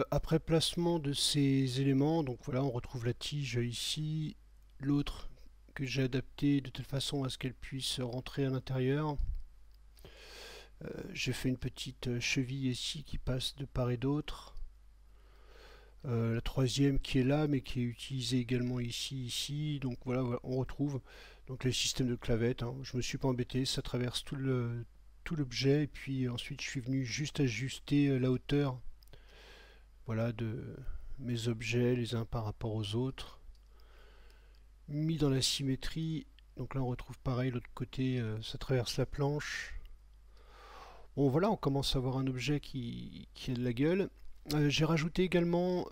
Après placement de ces éléments, donc voilà, on retrouve la tige ici, l'autre que j'ai adapté de telle façon à ce qu'elle puisse rentrer à l'intérieur. J'ai fait une petite cheville ici qui passe de part et d'autre. La troisième qui est là, mais qui est utilisée également ici. Donc voilà, on retrouve donc les systèmes de clavettes, hein. Je me suis pas embêté, ça traverse tout l'objet, et puis ensuite je suis venu juste ajuster la hauteur, voilà, de mes objets les uns par rapport aux autres, mis dans la symétrie. Donc là on retrouve pareil, l'autre côté, ça traverse la planche. Bon voilà, on commence à avoir un objet qui a de la gueule. J'ai rajouté également,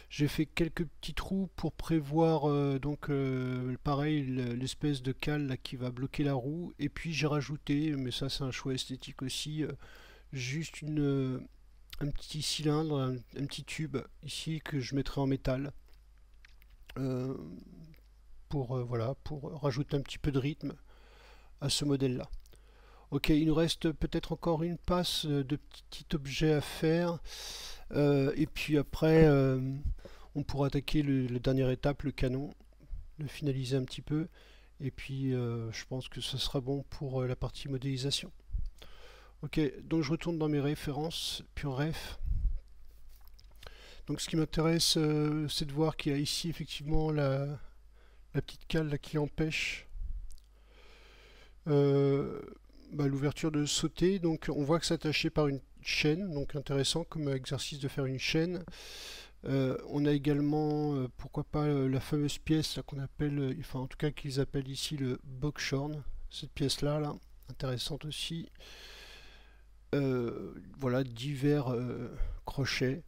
j'ai fait quelques petits trous pour prévoir pareil, l'espèce de cale là, qui va bloquer la roue. Et puis j'ai rajouté, mais ça c'est un choix esthétique aussi, juste un petit cylindre, un petit tube ici que je mettrai en métal, euh, voilà, pour rajouter un petit peu de rythme à ce modèle là. Ok, il nous reste peut-être encore une passe de petits objets à faire. Et puis après, on pourra attaquer la dernière étape, le canon, le finaliser un petit peu. Et puis, je pense que ce sera bon pour la partie modélisation. Ok, donc je retourne dans mes références, Pure Ref. Donc ce qui m'intéresse, c'est de voir qu'il y a ici effectivement la petite cale là, qui empêche euh, l'ouverture de sauter. Donc on voit que c'est attaché par une chaîne, donc intéressant comme exercice de faire une chaîne. On a également, pourquoi pas, la fameuse pièce qu'on appelle, enfin en tout cas qu'ils appellent ici le Bockshorn, cette pièce-là, là, intéressante aussi. Voilà, divers crochets.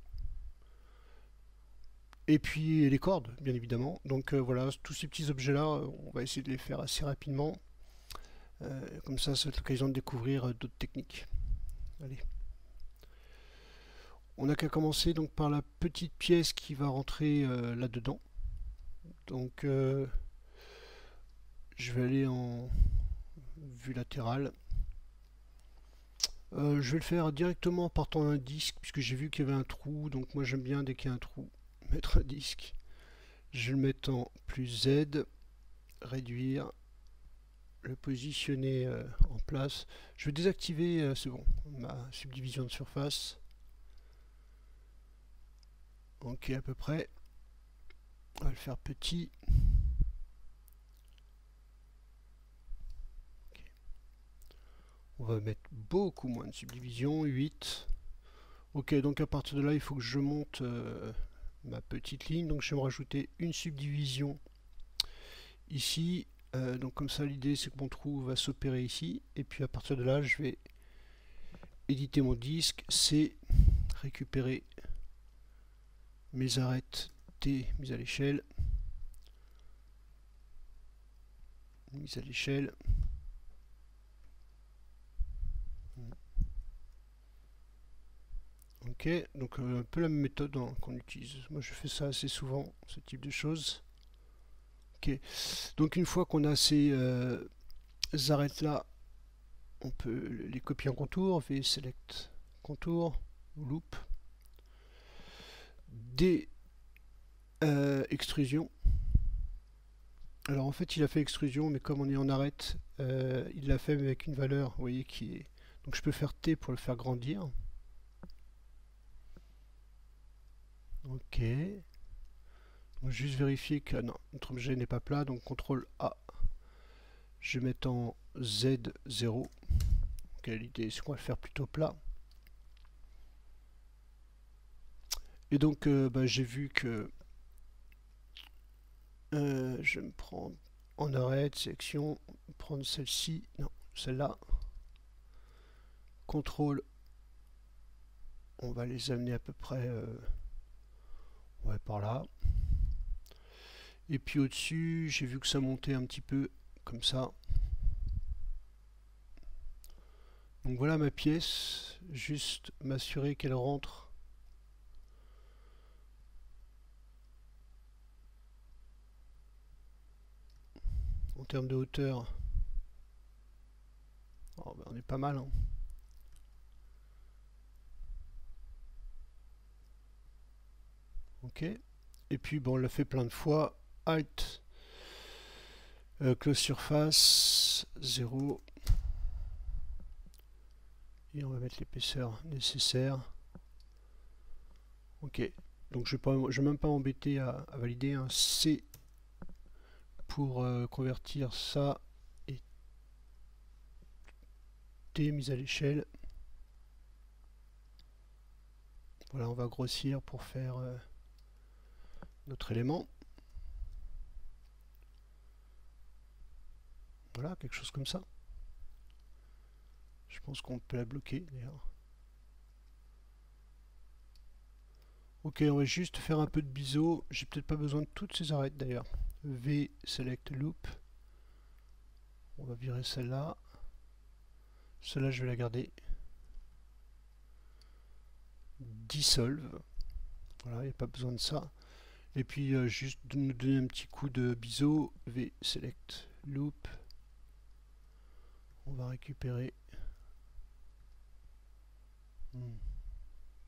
Et puis les cordes, bien évidemment. Donc voilà, tous ces petits objets-là, on va essayer de les faire assez rapidement. Comme ça va être l'occasion de découvrir d'autres techniques. Allez. On n'a qu'à commencer donc par la petite pièce qui va rentrer là-dedans. Donc je vais aller en vue latérale. Je vais le faire directement en partant d'un disque, puisque j'ai vu qu'il y avait un trou. Donc moi j'aime bien dès qu'il y a un trou mettre un disque. Je vais le mettre en plus Z, réduire, le positionner en place. Je vais désactiver, c'est bon, ma subdivision de surface. Ok, à peu près. On va le faire petit. Okay. On va mettre beaucoup moins de subdivision, 8. Ok, donc à partir de là, il faut que je monte ma petite ligne. Donc je vais me rajouter une subdivision ici. Donc comme ça, l'idée c'est que mon trou va s'opérer ici. Et puis à partir de là, je vais éditer mon disque. C'est récupérer mes arêtes T mise à l'échelle. Mise à l'échelle. Ok, donc un peu la même méthode hein, qu'on utilise. Moi je fais ça assez souvent, ce type de choses. Ok, donc une fois qu'on a ces arêtes là, on peut les copier en contour, V select contour, loop, D extrusion. Alors en fait il a fait extrusion, mais comme on est en arête, il l'a fait avec une valeur, vous voyez, qui est... Donc je peux faire T pour le faire grandir. Ok. Donc juste vérifier que non, notre objet n'est pas plat, donc CTRL A. Je vais mettre en Z0. Ok, l'idée c'est qu'on va le faire plutôt plat. Et donc j'ai vu que je vais me prendre en arrêt, sélection, prendre celle-ci, non, celle-là. CTRL, on va les amener à peu près ouais, par là. Et puis au-dessus, j'ai vu que ça montait un petit peu comme ça. Donc voilà ma pièce, juste m'assurer qu'elle rentre en termes de hauteur. Oh, ben on est pas mal, hein. ok. Et puis bon, on l'a fait plein de fois. Alt, close surface, 0. Et on va mettre l'épaisseur nécessaire. Ok, donc je ne vais même pas m'embêter à valider un C pour convertir ça et T mise à l'échelle. Voilà, on va grossir pour faire notre élément. Voilà, quelque chose comme ça. Je pense qu'on peut la bloquer d'ailleurs. Ok, on va juste faire un peu de biseau. J'ai peut-être pas besoin de toutes ces arêtes d'ailleurs. V, select loop. On va virer celle-là. Celle-là, je vais la garder. Dissolve. Voilà, il n'y a pas besoin de ça. Et puis, juste de nous donner un petit coup de biseau. V, select loop. On va récupérer.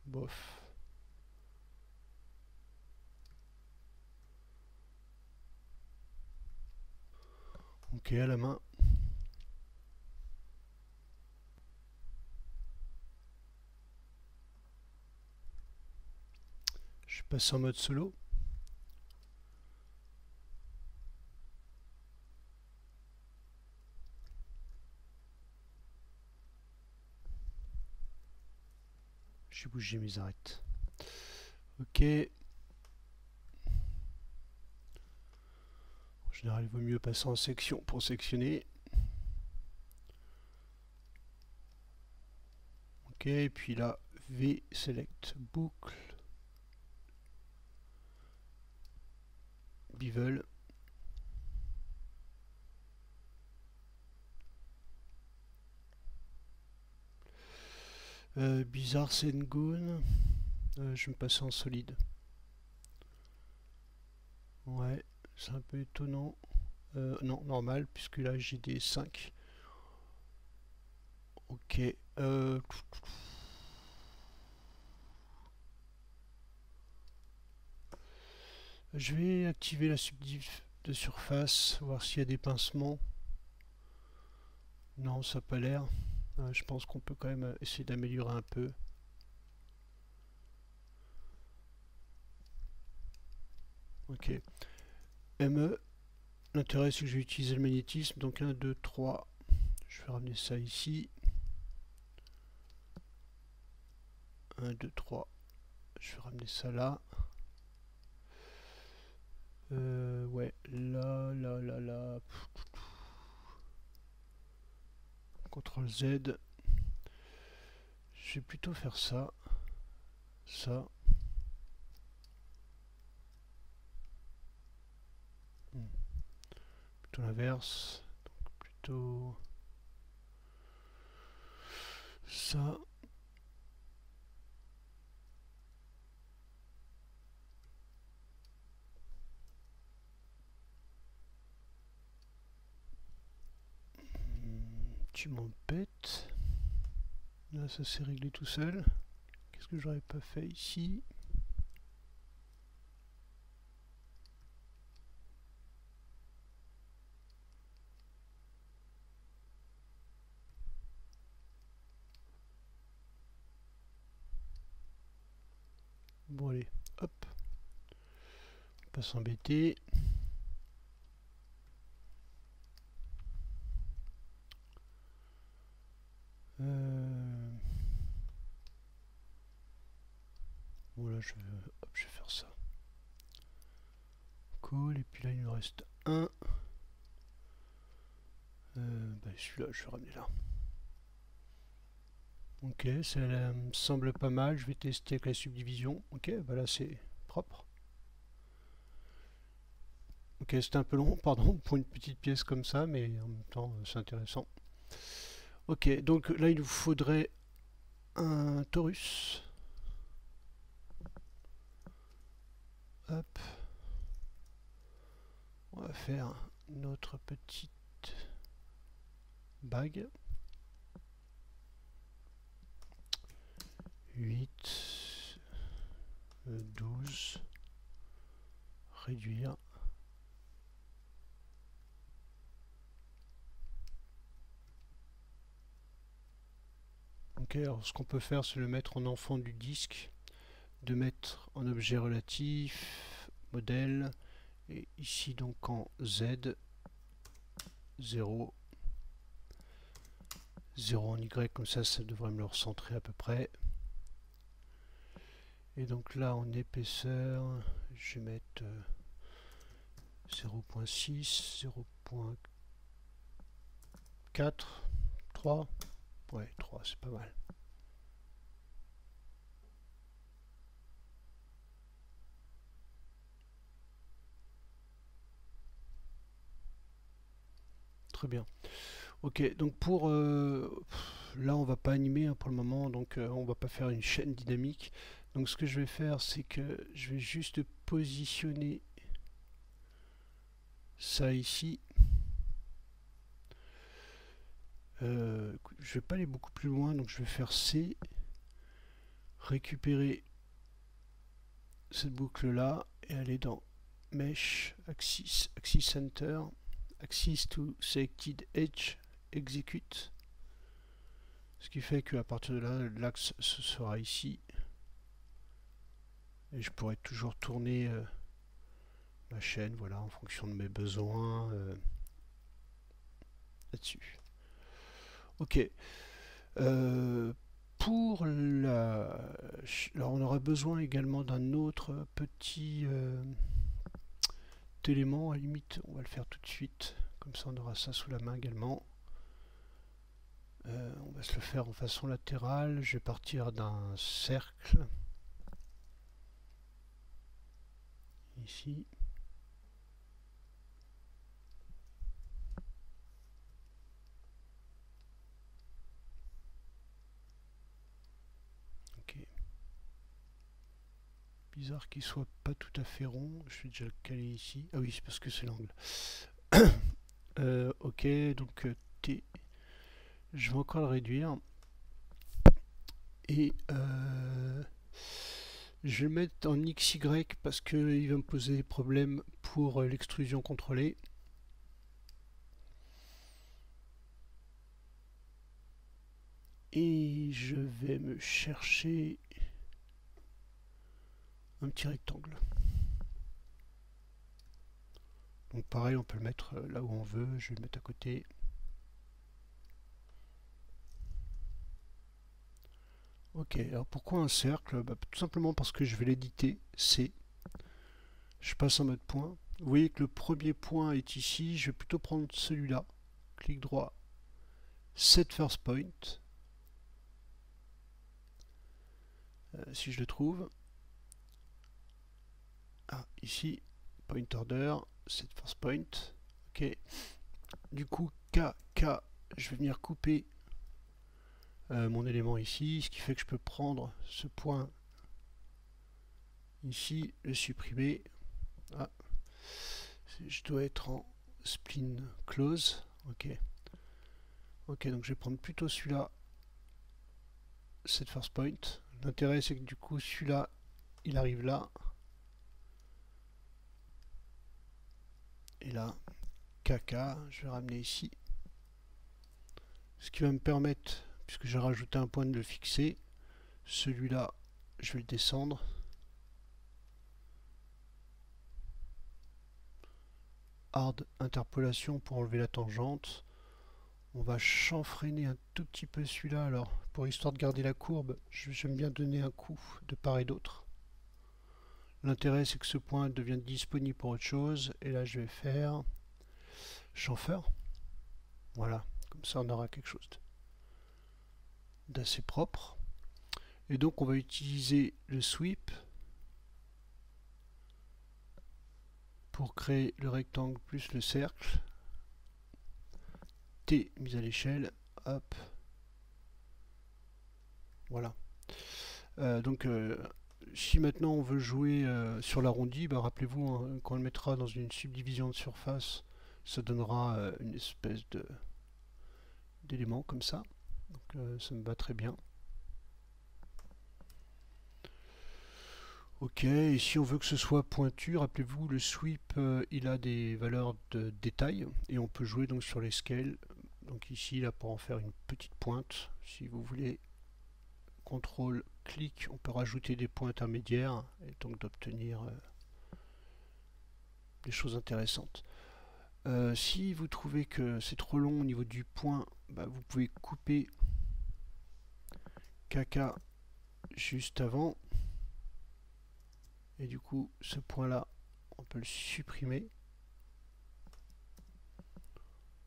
Bof. Ok, à la main. Je passe en mode solo. J'ai bougé mes arêtes. Ok. En général, il vaut mieux passer en section pour sectionner. Ok, et puis là, V select boucle. Bevel. Bizarre Sengun. Je vais me passer en solide. Ouais, c'est un peu étonnant. Non, normal, puisque là j'ai des 5. Ok. Je vais activer la subdiv de surface, voir s'il y a des pincements. Non, ça n'a pas l'air. Je pense qu'on peut quand même essayer d'améliorer un peu. Ok. ME. L'intérêt c'est que je vais utiliser le magnétisme. Donc 1, 2, 3. Je vais ramener ça ici. 1, 2, 3. Je vais ramener ça là. Ouais, là, là, là, là. CTRL Z. Je vais plutôt faire ça. Ça. Plutôt l'inverse. Donc plutôt ça. Tu m'embêtes. Là, ça s'est réglé tout seul. Qu'est-ce que j'aurais pas fait ici? Bon, allez, hop. Pas s'embêter. Bon, là, je vais faire ça. Cool. Et puis là, il nous reste un. Celui-là, je vais ramener là. Ok, ça me semble pas mal. Je vais tester avec la subdivision. Ok, bah là, c'est propre. Ok, c'était un peu long, pardon, pour une petite pièce comme ça, mais en même temps, c'est intéressant. Ok, donc là, il nous faudrait un torus. Hop. On va faire notre petite bague. 8, 12. réduire. Ok, alors ce qu'on peut faire, c'est le mettre en enfant du disque, de mettre en objet relatif, modèle, et ici donc en Z, 0, 0 en Y, comme ça devrait me le recentrer à peu près. Et donc là en épaisseur, je vais mettre 0.6, 0.4, 3, ouais 3 c'est pas mal. Très bien. Ok, donc pour là on va pas animer hein, pour le moment, donc on va pas faire une chaîne dynamique. Donc ce que je vais faire, c'est que je vais juste positionner ça ici. Je vais pas aller beaucoup plus loin, donc je vais faire C, récupérer cette boucle là et aller dans Mesh, Axis, Axis Center, Axis to Selected Edge, Execute. Ce qui fait qu'à partir de là, l'axe ce sera ici. Et je pourrais toujours tourner ma chaîne, voilà, en fonction de mes besoins là-dessus. Ok. Pour la... Alors on aura besoin également d'un autre petit élément, à la limite on va le faire tout de suite, comme ça on aura ça sous la main également. On va se le faire en façon latérale, je vais partir d'un cercle, ici. Ok. Bizarre qu'il soit pas tout à fait rond, je vais déjà le caler ici. Ah oui, c'est parce que c'est l'angle. Ok, donc T, je vais encore le réduire. Et je vais le mettre en XY parce qu'il va me poser des problèmes pour l'extrusion contrôlée. Et je vais me chercher un petit rectangle. Donc pareil, on peut le mettre là où on veut, je vais le mettre à côté. Ok, alors pourquoi un cercle? Tout simplement parce que je vais l'éditer, C. Je passe en mode point. Vous voyez que le premier point est ici, je vais plutôt prendre celui-là. Clic droit, Set First Point. Si je le trouve. Ah, ici, Point Order, Set First Point. Ok. Du coup, K, je vais venir couper mon élément ici, ce qui fait que je peux prendre ce point ici, le supprimer. Ah, je dois être en spline close. Ok. Ok, donc je vais prendre plutôt celui-là, cette first point. L'intérêt c'est que du coup celui-là, il arrive là. Et là, KK, je vais ramener ici. Ce qui va me permettre, puisque j'ai rajouté un point de le fixer, celui-là, je vais le descendre. Hard interpolation pour enlever la tangente. On va chanfreiner un tout petit peu celui-là. Alors, pour histoire de garder la courbe, j'aime bien donner un coup de part et d'autre. L'intérêt, c'est que ce point devient disponible pour autre chose. Et là, je vais faire chamfer. Voilà, comme ça, on aura quelque chose d'assez propre. Et donc, on va utiliser le sweep pour créer le rectangle plus le cercle. T mise à l'échelle. Hop. Voilà. Donc, si maintenant on veut jouer sur l'arrondi, rappelez-vous, hein, quand on le mettra dans une subdivision de surface, ça donnera une espèce d'élément comme ça. Donc ça me va très bien. Ok, et si on veut que ce soit pointu, rappelez-vous, le sweep, il a des valeurs de détail, et on peut jouer donc sur les scales. Donc ici, là, pour en faire une petite pointe, si vous voulez, CTRL, clic, on peut rajouter des points intermédiaires, et donc d'obtenir des choses intéressantes. Si vous trouvez que c'est trop long au niveau du point, bah, vous pouvez couper caca juste avant. Et du coup, ce point-là, on peut le supprimer.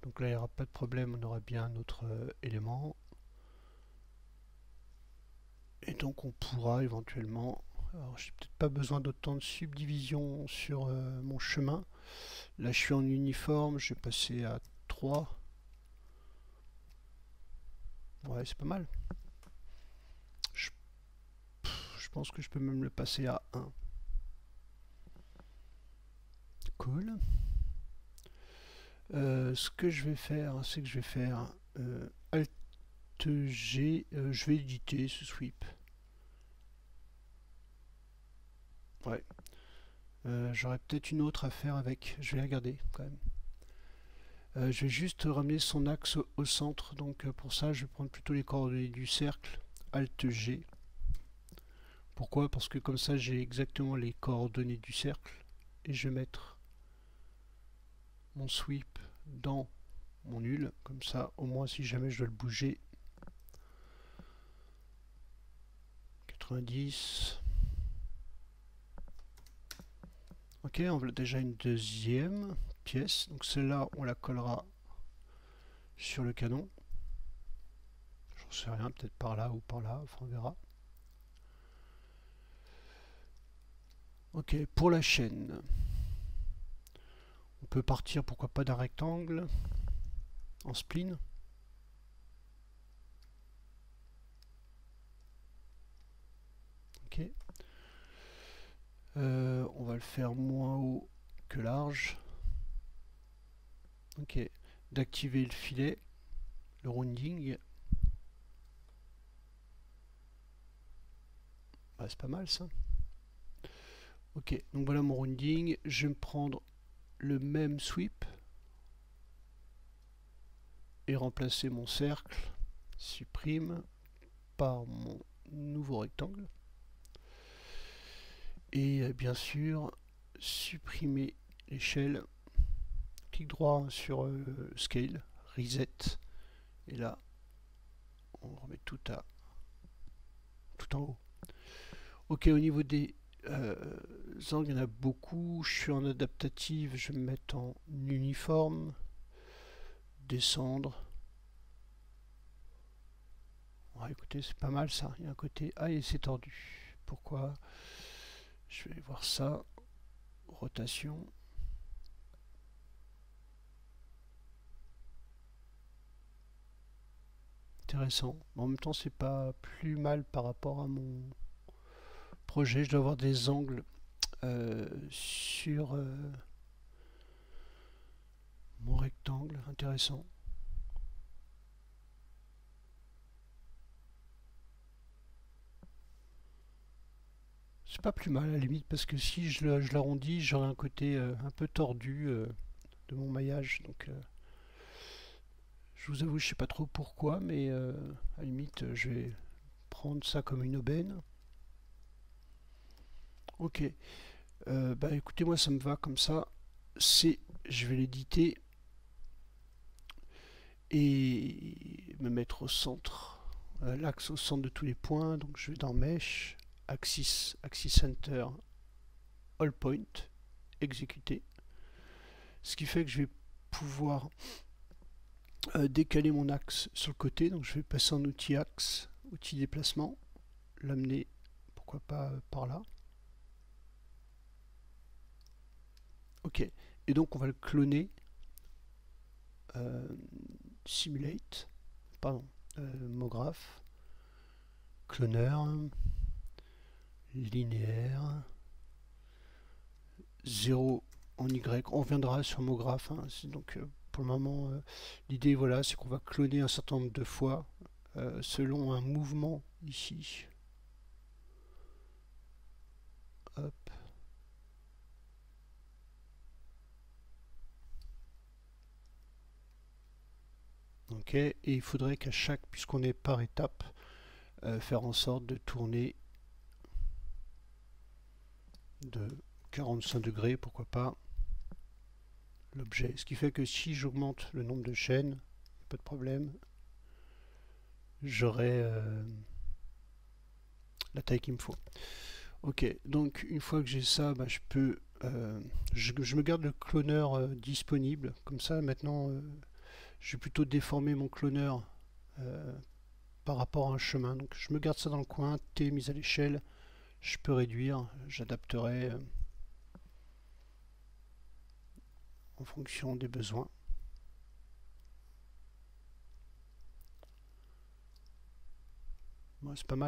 Donc là, il n'y aura pas de problème, on aura bien un autre élément. Et donc, on pourra éventuellement... Alors, j'ai peut-être pas besoin d'autant de subdivision sur mon chemin. Là, je suis en uniforme, je vais passer à 3. Ouais, c'est pas mal. Je pense que je peux même le passer à 1. Cool. Ce que je vais faire, c'est que je vais faire Alt G, je vais éditer ce sweep. Ouais. J'aurais peut-être une autre à faire avec, je vais la garder quand même. Je vais juste ramener son axe au centre, donc pour ça je vais prendre plutôt les coordonnées du cercle, Alt G. Pourquoi? Parce que comme ça j'ai exactement les coordonnées du cercle, et je vais mettre mon sweep dans mon nul, comme ça au moins si jamais je dois le bouger, 90. Ok, on a déjà une deuxième pièce, donc celle-là on la collera sur le canon. J'en sais rien, peut-être par là ou par là, enfin on verra. Ok, pour la chaîne, on peut partir pourquoi pas d'un rectangle en spline. Ok. On va le faire moins haut que large. Ok. D'activer le filet, le rounding. Bah, c'est pas mal ça. Ok, donc voilà mon rounding. Je vais me prendre le même sweep et remplacer mon cercle, supprime, par mon nouveau rectangle. Et bien sûr, supprimer l'échelle. Clic droit sur Scale, Reset. Et là, on remet tout en haut. Ok, au niveau des angles, il y en a beaucoup. Je suis en adaptative, je vais me mettre en uniforme. Descendre. Ouais, écoutez, c'est pas mal ça. Il y a un côté... Ah, et c'est tordu. Pourquoi? Je vais voir ça. Rotation. Intéressant. Mais en même temps, c'est pas plus mal par rapport à mon projet. Je dois avoir des angles sur mon rectangle. Intéressant. C'est pas plus mal à la limite parce que si je l'arrondis, j'aurai un côté un peu tordu de mon maillage. Donc je vous avoue, je sais pas trop pourquoi, mais à la limite, je vais prendre ça comme une aubaine. Ok. Bah écoutez, moi ça me va comme ça. Je vais l'éditer et me mettre au centre, l'axe au centre de tous les points. Donc je vais dans Mesh, Axis Center, All Point, exécuter. Ce qui fait que je vais pouvoir décaler mon axe sur le côté. Donc je vais passer en outil axe, outil déplacement, l'amener pourquoi pas par là. Ok, et donc on va le cloner. Simulate, pardon, MoGraph, cloner, linéaire, 0 en Y. On reviendra sur MoGraph. Hein, donc pour le moment, l'idée voilà, c'est qu'on va cloner un certain nombre de fois selon un mouvement ici. OK, et il faudrait qu'à chaque, puisqu'on est par étape, faire en sorte de tourner de 45 degrés, pourquoi pas, l'objet. Ce qui fait que si j'augmente le nombre de chaînes, pas de problème, j'aurai la taille qu'il me faut. Ok, donc une fois que j'ai ça, bah, je peux, je me garde le cloneur disponible. Comme ça, maintenant, je vais plutôt déformer mon cloneur par rapport à un chemin. Donc je me garde ça dans le coin, T mise à l'échelle, je peux réduire, j'adapterai en fonction des besoins. Bon, c'est pas mal.